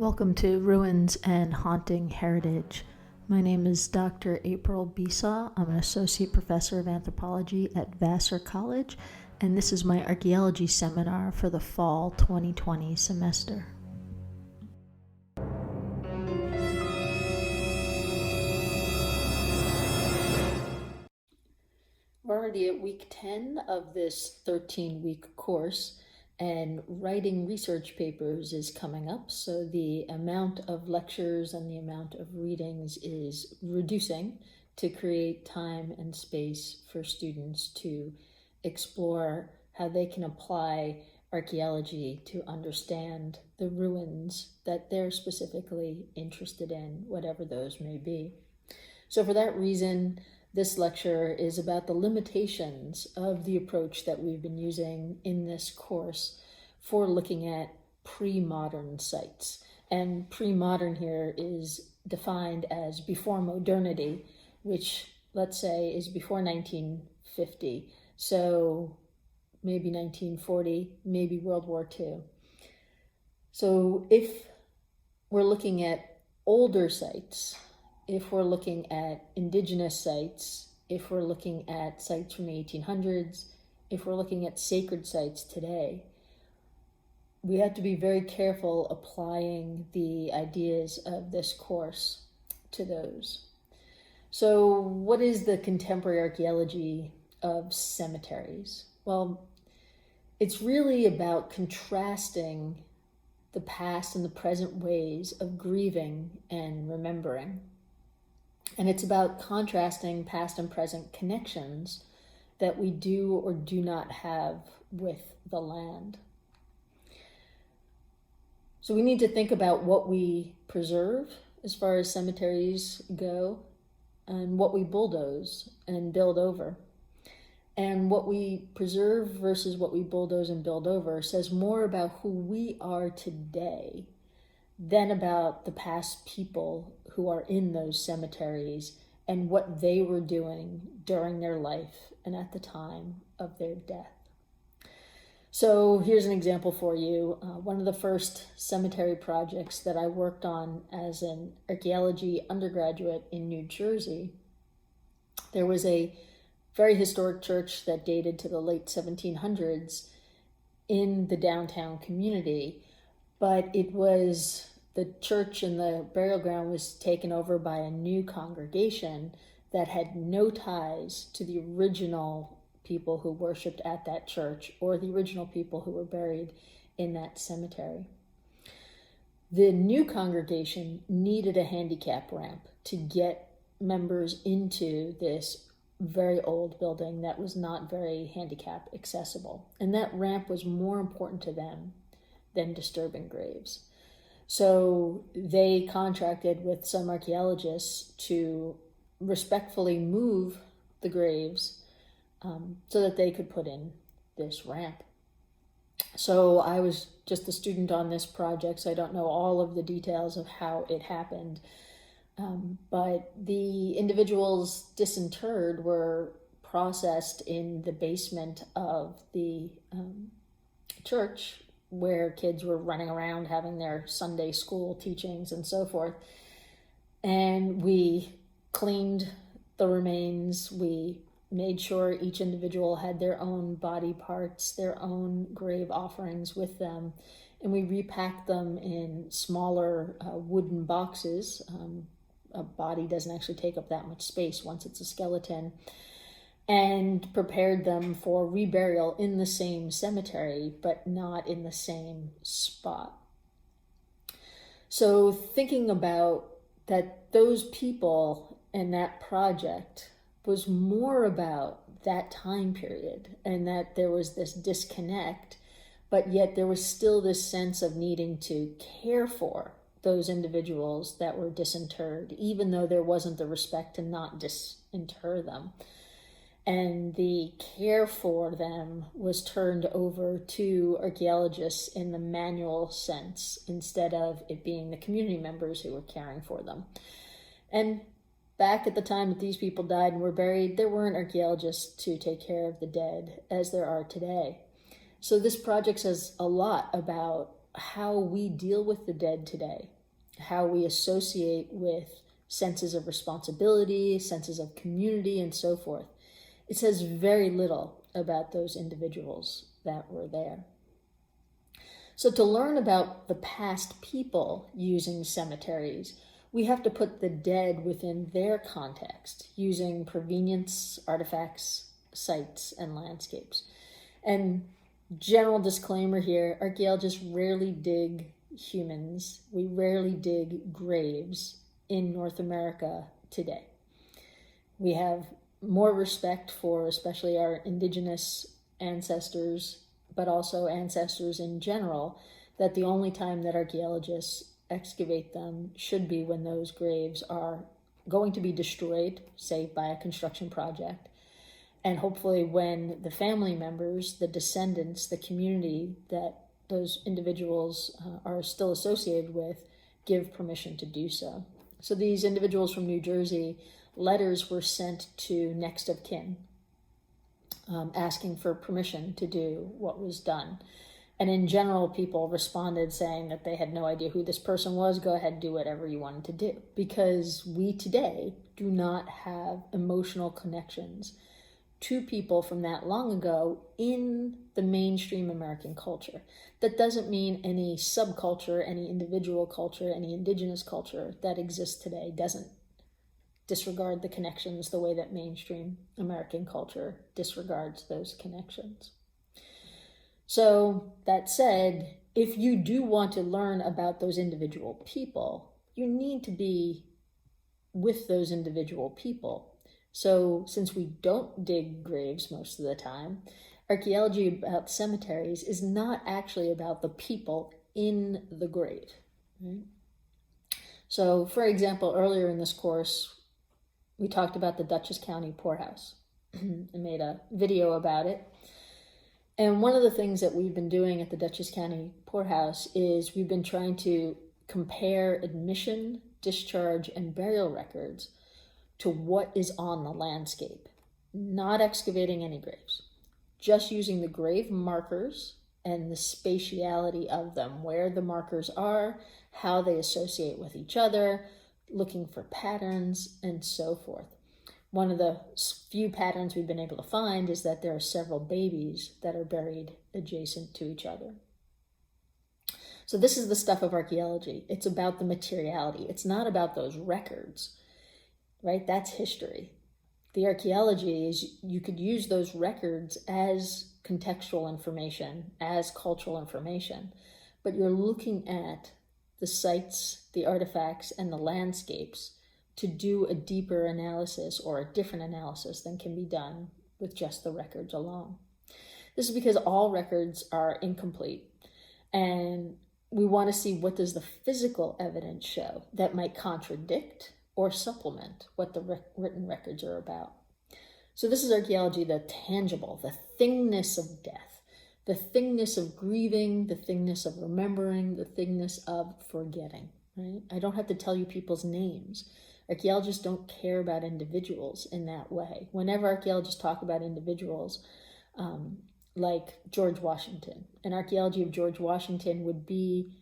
Welcome to Ruins and Haunting Heritage. My name is Dr. April Bisa. I'm an associate professor of anthropology at Vassar College, and this is my archaeology seminar for the fall 2020 semester. We're already at week 10 of this 13-week course, and writing research papers is coming up, so the amount of lectures and the amount of readings is reducing to create time and space for students to explore how they can apply archaeology to understand the ruins that they're specifically interested in, whatever those may be. So for that reason, this lecture is about the limitations of the approach that we've been using in this course for looking at pre-modern sites. And pre-modern here is defined as before modernity, which let's say is before 1950. So maybe 1940, maybe World War II. So if we're looking at older sites, if we're looking at indigenous sites, if we're looking at sites from the 1800s, if we're looking at sacred sites today, we have to be very careful applying the ideas of this course to those. So what is the contemporary archaeology of cemeteries? Well, it's really about contrasting the past and the present ways of grieving and remembering. And it's about contrasting past and present connections that we do or do not have with the land. So we need to think about what we preserve as far as cemeteries go, and what we bulldoze and build over. And what we preserve versus what we bulldoze and build over says more about who we are today than about the past people who are in those cemeteries and what they were doing during their life and at the time of their death. So here's an example for you. One of the first cemetery projects that I worked on as an archaeology undergraduate in New Jersey, there was a very historic church that dated to the late 1700s in the downtown community. But it was the church and the burial ground was taken over by a new congregation that had no ties to the original people who worshiped at that church or the original people who were buried in that cemetery. The new congregation needed a handicap ramp to get members into this very old building that was not very handicap accessible. And that ramp was more important to them than disturbing graves. So they contracted with some archaeologists to respectfully move the graves so that they could put in this ramp. So I was just a student on this project, so I don't know all of the details of how it happened. But the individuals disinterred were processed in the basement of the church, where kids were running around having their Sunday school teachings and so forth. And we cleaned the remains. We made sure each individual had their own body parts, their own grave offerings with them. And we repacked them in smaller wooden boxes. A body doesn't actually take up that much space once it's a skeleton. And prepared them for reburial in the same cemetery, but not in the same spot. So thinking about that, those people and that project was more about that time period, and that there was this disconnect, but yet there was still this sense of needing to care for those individuals that were disinterred, even though there wasn't the respect to not disinter them. And the care for them was turned over to archaeologists in the manual sense, instead of it being the community members who were caring for them. And back at the time that these people died and were buried, there weren't archaeologists to take care of the dead as there are today. So this project says a lot about how we deal with the dead today. how we associate with senses of responsibility, senses of community, and so forth. It says very little about those individuals that were there. So to learn about the past people using cemeteries, we have to put the dead within their context, using provenience, artifacts, sites, and landscapes. And general disclaimer here, archaeologists rarely dig humans. We rarely dig graves in North America today. We have more respect for especially our indigenous ancestors, but also ancestors in general, that the only time that archaeologists excavate them should be when those graves are going to be destroyed, say by a construction project, and hopefully when the family members, the descendants, the community that those individuals are still associated with give permission to do so. So these individuals from New Jersey, letters were sent to next of kin, asking for permission to do what was done. And in general, people responded saying that they had no idea who this person was. Go ahead, do whatever you wanted to do. Because we today do not have emotional connections to people from that long ago in the mainstream American culture. That doesn't mean any subculture, any individual culture, any indigenous culture that exists today doesn't disregard the connections the way that mainstream American culture disregards those connections. So that said, if you do want to learn about those individual people, you need to be with those individual people. So since we don't dig graves most of the time, archaeology about cemeteries is not actually about the people in the grave. Right? So for example, earlier in this course, we talked about the Dutchess County poorhouse and made a video about it. And one of the things that we've been doing at the Dutchess County poorhouse is we've been trying to compare admission, discharge, and burial records to what is on the landscape, not excavating any graves, just using the grave markers and the spatiality of them, where the markers are, how they associate with each other, looking for patterns, and so forth. One of the few patterns we've been able to find is that there are several babies that are buried adjacent to each other. So this is the stuff of archaeology. It's about the materiality. It's not about those records, right? That's history. The archaeology is you could use those records as contextual information, as cultural information, but you're looking at the sites, the artifacts, and the landscapes to do a deeper analysis or a different analysis than can be done with just the records alone. This is because all records are incomplete, and we want to see what does the physical evidence show that might contradict or supplement what the written records are about. So this is archaeology, the tangible, the thingness of death, the thingness of grieving, the thingness of remembering, the thingness of forgetting, right? I don't have to tell you people's names. Archaeologists don't care about individuals in that way. Whenever archaeologists talk about individuals, like George Washington, an archaeology of George Washington would be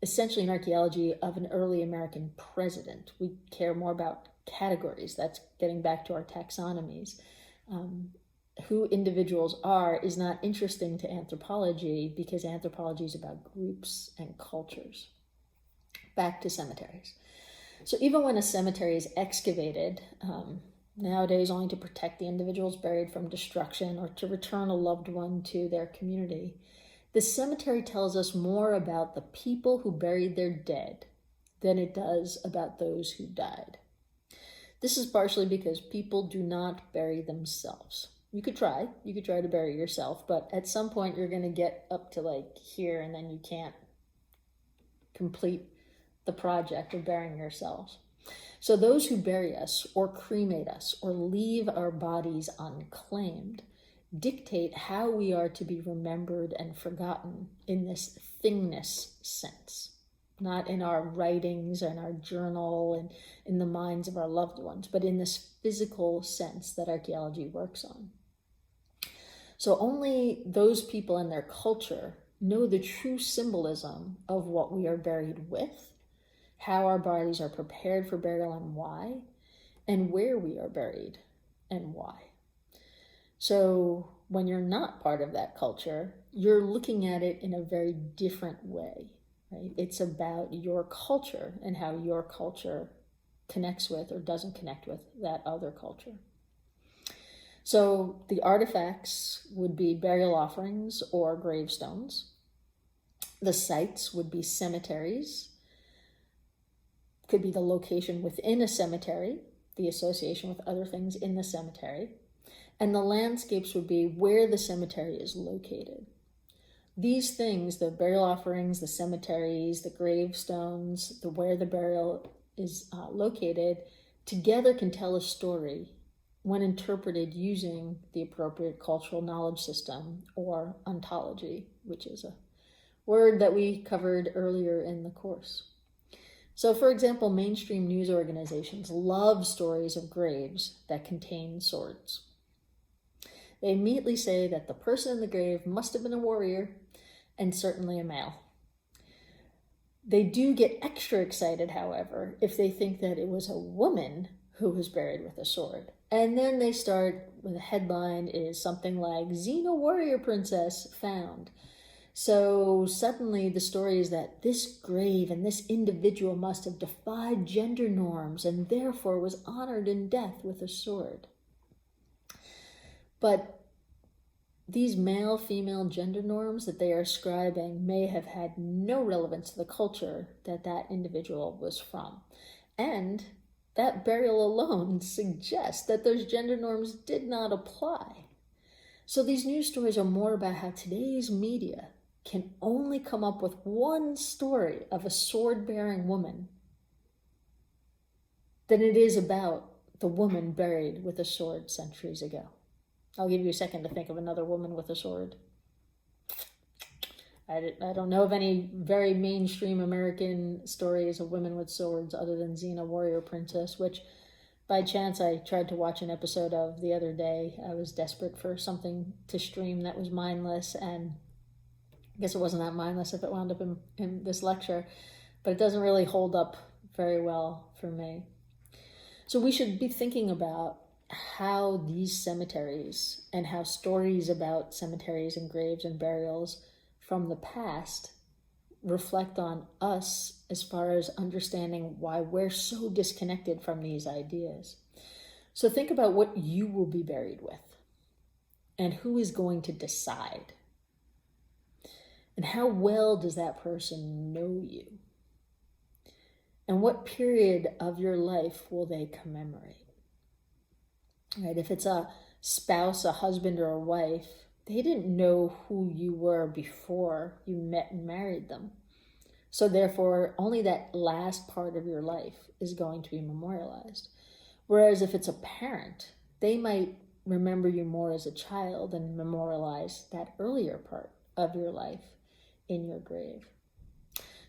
essentially an archaeology of an early American president. We care more about categories. That's getting back to our taxonomies. Who individuals are is not interesting to anthropology because anthropology is about groups and cultures. Back to cemeteries. So even when a cemetery is excavated, nowadays only to protect the individuals buried from destruction or to return a loved one to their community, the cemetery tells us more about the people who buried their dead than it does about those who died. This is partially because people do not bury themselves. You could try to bury yourself, but at some point you're going to get up to like here and then you can't complete the project of burying yourselves. So those who bury us or cremate us or leave our bodies unclaimed dictate how we are to be remembered and forgotten in this thingness sense, not in our writings and our journal and in the minds of our loved ones, but in this physical sense that archaeology works on. So only those people and their culture know the true symbolism of what we are buried with, how our bodies are prepared for burial and why, and where we are buried and why. So when you're not part of that culture, you're looking at it in a very different way, right? It's about your culture and how your culture connects with or doesn't connect with that other culture. So the artifacts would be burial offerings or gravestones. The sites would be cemeteries. Could be the location within a cemetery, the association with other things in the cemetery. And the landscapes would be where the cemetery is located. These things, the burial offerings, the cemeteries, the gravestones, where the burial is located, together can tell a story when interpreted using the appropriate cultural knowledge system, or ontology, which is a word that we covered earlier in the course. So, for example, mainstream news organizations love stories of graves that contain swords. They immediately say that the person in the grave must have been a warrior, and certainly a male. They do get extra excited, however, if they think that it was a woman who was buried with a sword. And then they start with a headline is something like, Xena warrior princess found. So suddenly the story is that this grave and this individual must have defied gender norms and therefore was honored in death with a sword. But these male-female gender norms that they are ascribing may have had no relevance to the culture that that individual was from. And that burial alone suggests that those gender norms did not apply. So these news stories are more about how today's media can only come up with one story of a sword-bearing woman than it is about the woman buried with a sword centuries ago. I'll give you a second to think of another woman with a sword. I don't know of any very mainstream American stories of women with swords other than Xena warrior princess, which by chance I tried to watch an episode of the other day. I was desperate for something to stream that was mindless, and I guess it wasn't that mindless if it wound up in this lecture, but it doesn't really hold up very well for me. So we should be thinking about how these cemeteries and how stories about cemeteries and graves and burials from the past reflect on us as far as understanding why we're so disconnected from these ideas. So think about what you will be buried with and who is going to decide. And how well does that person know you? And what period of your life will they commemorate? Right? If it's a spouse, a husband, or a wife, they didn't know who you were before you met and married them. So therefore, only that last part of your life is going to be memorialized. Whereas if it's a parent, they might remember you more as a child and memorialize that earlier part of your life in your grave.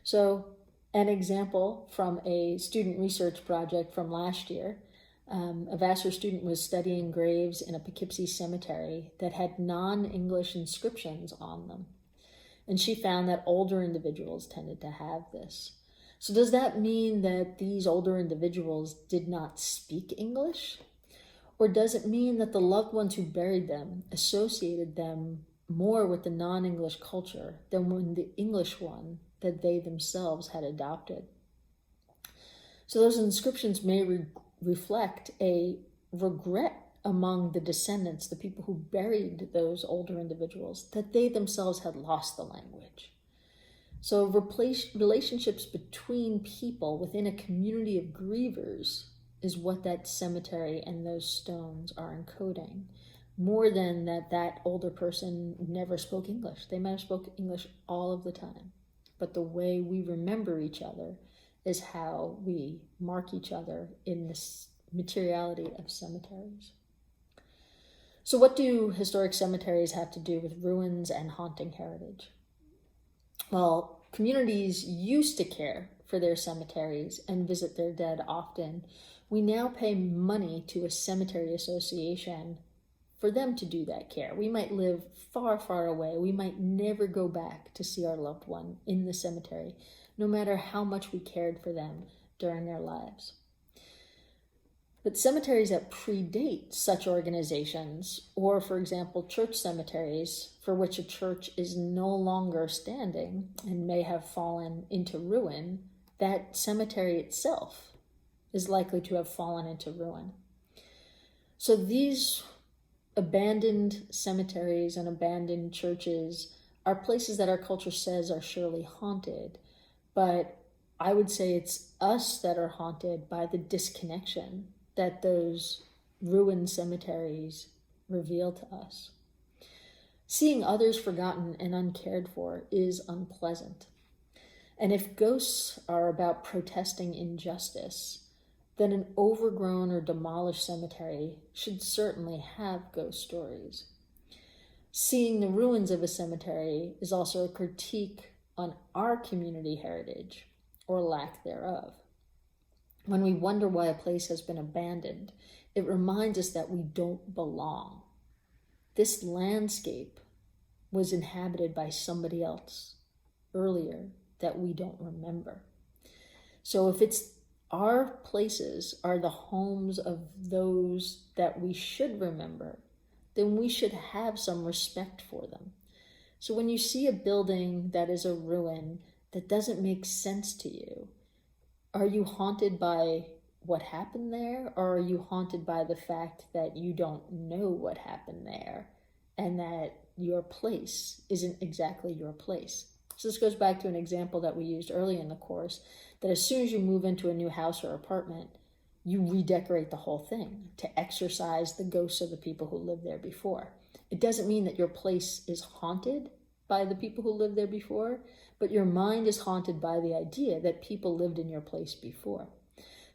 So an example from a student research project from last year, a Vassar student was studying graves in a Poughkeepsie cemetery that had non-English inscriptions on them. And she found that older individuals tended to have this. So does that mean that these older individuals did not speak English? Or does it mean that the loved ones who buried them associated them more with the non-English culture than with the English one that they themselves had adopted? So those inscriptions may reflect a regret among the descendants, the people who buried those older individuals, that they themselves had lost the language. So relationships between people within a community of grievers is what that cemetery and those stones are encoding, more than that older person never spoke English. They might have spoken English all of the time, but the way we remember each other is how we mark each other in this materiality of cemeteries. So what do historic cemeteries have to do with ruins and haunting heritage? Well, communities used to care for their cemeteries and visit their dead often. We now pay money to a cemetery association for them to do that care. We might live far, far away. We might never go back to see our loved one in the cemetery, no matter how much we cared for them during their lives. But cemeteries that predate such organizations, or for example, church cemeteries for which a church is no longer standing and may have fallen into ruin, that cemetery itself is likely to have fallen into ruin. So these abandoned cemeteries and abandoned churches are places that our culture says are surely haunted, but I would say it's us that are haunted by the disconnection that those ruined cemeteries reveal to us. Seeing others forgotten and uncared for is unpleasant. And if ghosts are about protesting injustice, then an overgrown or demolished cemetery should certainly have ghost stories. Seeing the ruins of a cemetery is also a critique on our community heritage, or lack thereof. When we wonder why a place has been abandoned, it reminds us that we don't belong. This landscape was inhabited by somebody else earlier that we don't remember. So if it's our places are the homes of those that we should remember, then we should have some respect for them. So when you see a building that is a ruin that doesn't make sense to you, are you haunted by what happened there, or are you haunted by the fact that you don't know what happened there and that your place isn't exactly your place? So this goes back to an example that we used early in the course, that as soon as you move into a new house or apartment, you redecorate the whole thing to exorcise the ghosts of the people who lived there before. It doesn't mean that your place is haunted by the people who lived there before, but your mind is haunted by the idea that people lived in your place before.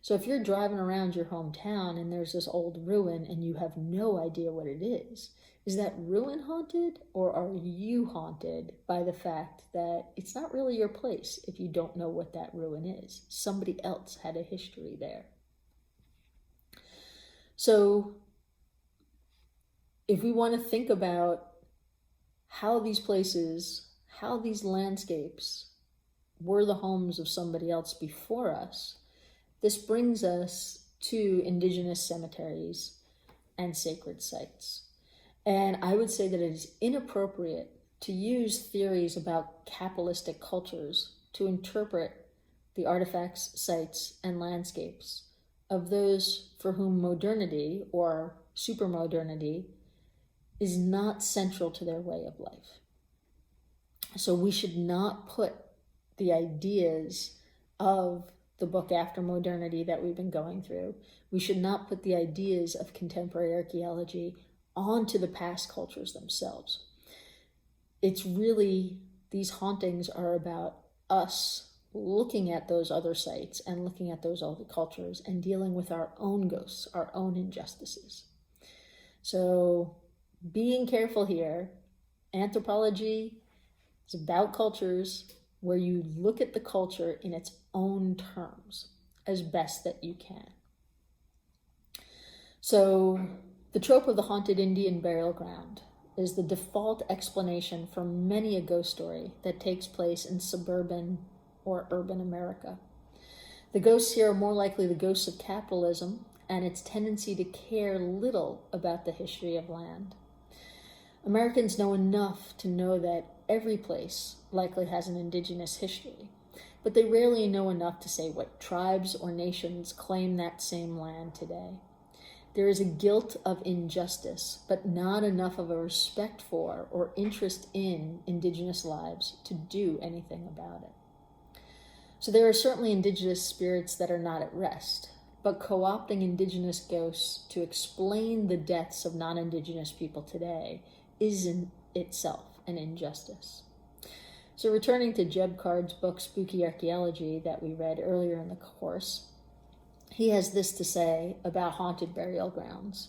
So if you're driving around your hometown and there's this old ruin and you have no idea what it is that ruin haunted, or are you haunted by the fact that it's not really your place if you don't know what that ruin is? Somebody else had a history there. So if we want to think about how these places, how these landscapes were the homes of somebody else before us, this brings us to indigenous cemeteries and sacred sites. And I would say that it is inappropriate to use theories about capitalistic cultures to interpret the artifacts, sites, and landscapes of those for whom modernity or supermodernity is not central to their way of life. So we should not put the ideas of the book After Modernity that we've been going through, we should not put the ideas of contemporary archaeology onto the past cultures themselves. It's really, these hauntings are about us looking at those other sites and looking at those other cultures and dealing with our own ghosts, our own injustices. So being careful here, anthropology is about cultures where you look at the culture in its own terms as best that you can. So the trope of the haunted Indian burial ground is the default explanation for many a ghost story that takes place in suburban or urban America. The ghosts here are more likely the ghosts of capitalism and its tendency to care little about the history of land. Americans know enough to know that every place likely has an indigenous history, but they rarely know enough to say what tribes or nations claim that same land today. There is a guilt of injustice, but not enough of a respect for or interest in indigenous lives to do anything about it. So there are certainly indigenous spirits that are not at rest, but co-opting indigenous ghosts to explain the deaths of non-indigenous people today is in itself an injustice. So returning to Jeb Card's book, Spooky Archaeology, that we read earlier in the course, he has this to say about haunted burial grounds.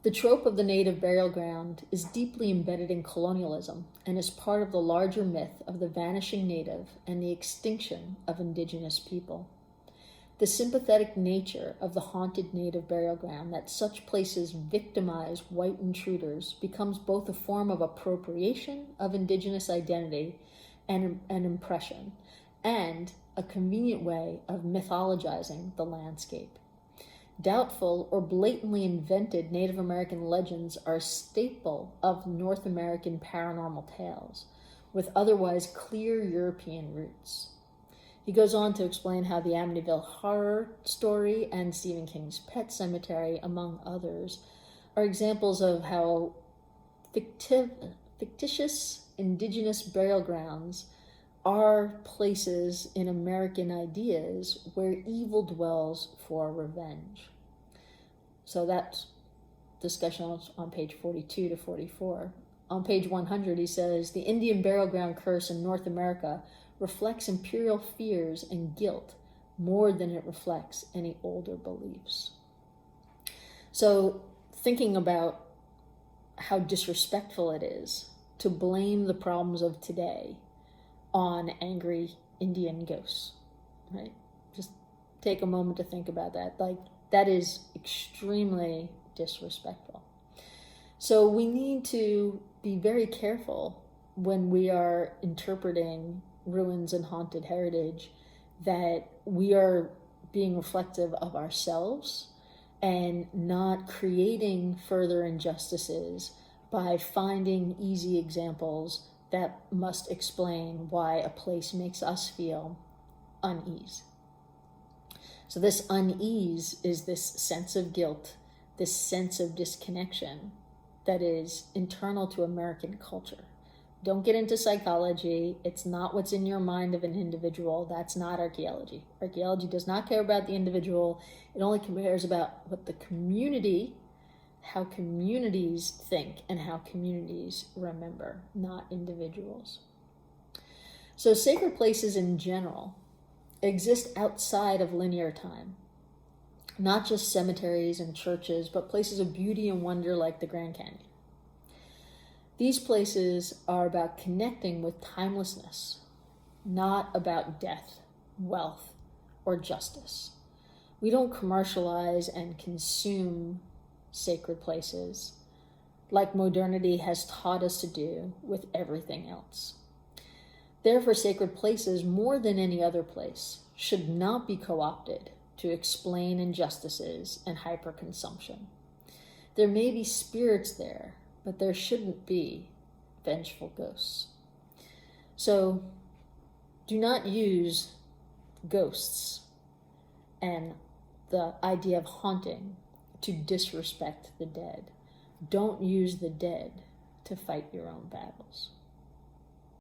The trope of the native burial ground is deeply embedded in colonialism and is part of the larger myth of the vanishing native and the extinction of indigenous people. The sympathetic nature of the haunted native burial ground that such places victimize white intruders becomes both a form of appropriation of indigenous identity and an impression, and a convenient way of mythologizing the landscape. Doubtful or blatantly invented Native American legends are a staple of North American paranormal tales, with otherwise clear European roots. He goes on to explain how the Amityville Horror story and Stephen King's Pet Cemetery, among others, are examples of how fictitious indigenous burial grounds are places in American ideas where evil dwells for revenge. So that's discussion on page 42 to 44. On page 100, he says, the Indian burial ground curse in North America reflects imperial fears and guilt more than it reflects any older beliefs. So thinking about how disrespectful it is to blame the problems of today on angry Indian ghosts, right? Just take a moment to think about that. Like, that is extremely disrespectful. So we need to be very careful when we are interpreting ruins and haunted heritage, that we are being reflective of ourselves and not creating further injustices by finding easy examples that must explain why a place makes us feel unease. So this unease is this sense of guilt, this sense of disconnection that is internal to American culture. Don't get into psychology. It's not what's in your mind of an individual. That's not archaeology. Archaeology does not care about the individual. It only cares about what the community, how communities think and how communities remember, not individuals. So sacred places in general exist outside of linear time. Not just cemeteries and churches, but places of beauty and wonder like the Grand Canyon. These places are about connecting with timelessness, not about death, wealth, or justice. We don't commercialize and consume sacred places like modernity has taught us to do with everything else. Therefore, sacred places, more than any other place, should not be co-opted to explain injustices and hyperconsumption. There may be spirits there, but there shouldn't be vengeful ghosts. So do not use ghosts and the idea of haunting to disrespect the dead. Don't use the dead to fight your own battles.